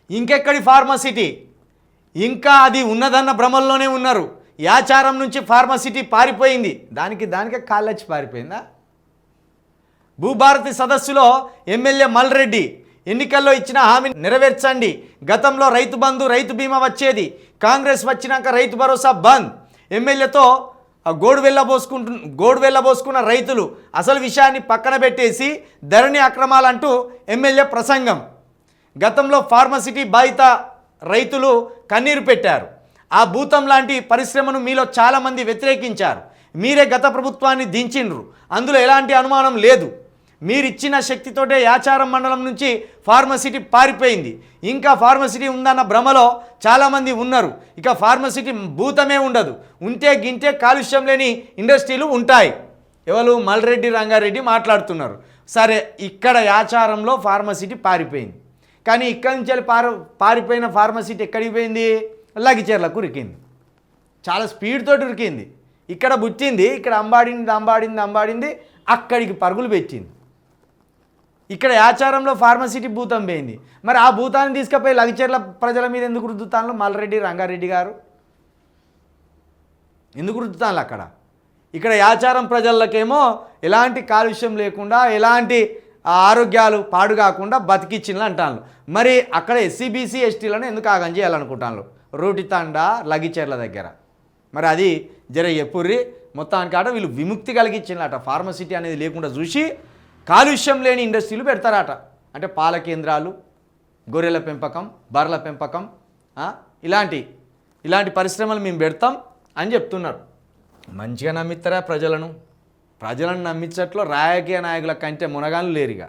ఇంకెక్కడి ఫార్మసిటీ, ఇంకా అది ఉన్నదన్న భ్రమల్లోనే ఉన్నారు. యాచారం నుంచి ఫార్మసిటీ పారిపోయింది, దానికే కాళ్ళొచ్చి పారిపోయిందా? భూభారతి సదస్సులో ఎమ్మెల్యే మల్రెడ్డి ఎన్నికల్లో ఇచ్చిన హామీ నెరవేర్చండి, గతంలో రైతు బంధు రైతు బీమా వచ్చేది, కాంగ్రెస్ వచ్చినాక రైతు భరోసా బంద్, ఎమ్మెల్యేతో గోడు వెళ్ళబోసుకున్న రైతులు అసలు విషయాన్ని పక్కన పెట్టేసి ధరణి అక్రమాలంటూ ఎమ్మెల్యే ప్రసంగం. గతంలో ఫార్మసిటీ బాధిత రైతులు కన్నీరు పెట్టారు. ఆ భూతం లాంటి పరిశ్రమను మీలో చాలామంది వ్యతిరేకించారు. మీరే గత ప్రభుత్వాన్ని దించిండ్రు, అందులో ఎలాంటి అనుమానం లేదు. మీరిచ్చిన శక్తితోటే యాచారం మండలం నుంచి ఫార్మసిటీ పారిపోయింది. ఇంకా ఫార్మసిటీ ఉందన్న భ్రమలో చాలామంది ఉన్నారు. ఇక ఫార్మసిటీ భూతమే ఉండదు, ఉంటే గింటే కాలుష్యం లేని ఇండస్ట్రీలు ఉంటాయి. ఎవరు? మల్రెడ్డి రంగారెడ్డి మాట్లాడుతున్నారు. సరే, ఇక్కడ యాచారంలో ఫార్మసిటీ పారిపోయింది, కానీ ఇక్కడి నుంచి పారిపోయిన ఫార్మసిటీ ఎక్కడికి పోయింది? లగిచెర్లకు ఉరికింది. చాలా స్పీడ్ తోటి ఉరికింది. ఇక్కడ బుట్టింది, ఇక్కడ అంబాడింది, అక్కడికి పరుగులు పెట్టింది. ఇక్కడ యాచారంలో ఫార్మసిటీ భూతం పోయింది. మరి ఆ భూతాన్ని తీసుకుపోయి లగిచెర్ల ప్రజల మీద ఎందుకు రుద్దుతాను మల్రెడ్డి రంగారెడ్డి గారు? ఎందుకు రుద్దుతాను అక్కడ? ఇక్కడ యాచారం ప్రజలకేమో ఎలాంటి కాలుష్యం లేకుండా, ఎలాంటి ఆరోగ్యాలు పాడు కాకుండా బతికిచ్చిండ్లు అంటాను. మరి అక్కడ ఎస్సీబీసీ ఎస్టీలను ఎందుకు ఆగం చేయాలనుకుంటాను? రోటితాండ లగిచెర్ల దగ్గర. మరి అది జర ఎప్పుర్రి మొత్తానికాట వీళ్ళు విముక్తి కలిగించిందట. ఫార్మసిటీ అనేది లేకుండా చూసి కాలుష్యం లేని ఇండస్ట్రీలు పెడతారట. అంటే పాల కేంద్రాలు, గొర్రెల పెంపకం, బర్రెల పెంపకం, ఇలాంటి పరిశ్రమలు మేము పెడతాం అని చెప్తున్నారు. మంచిగా నమ్మిస్తారా ప్రజలను నమ్మించట్లో రాజకీయ నాయకుల కంటే మునగాళ్ళు లేరుగా.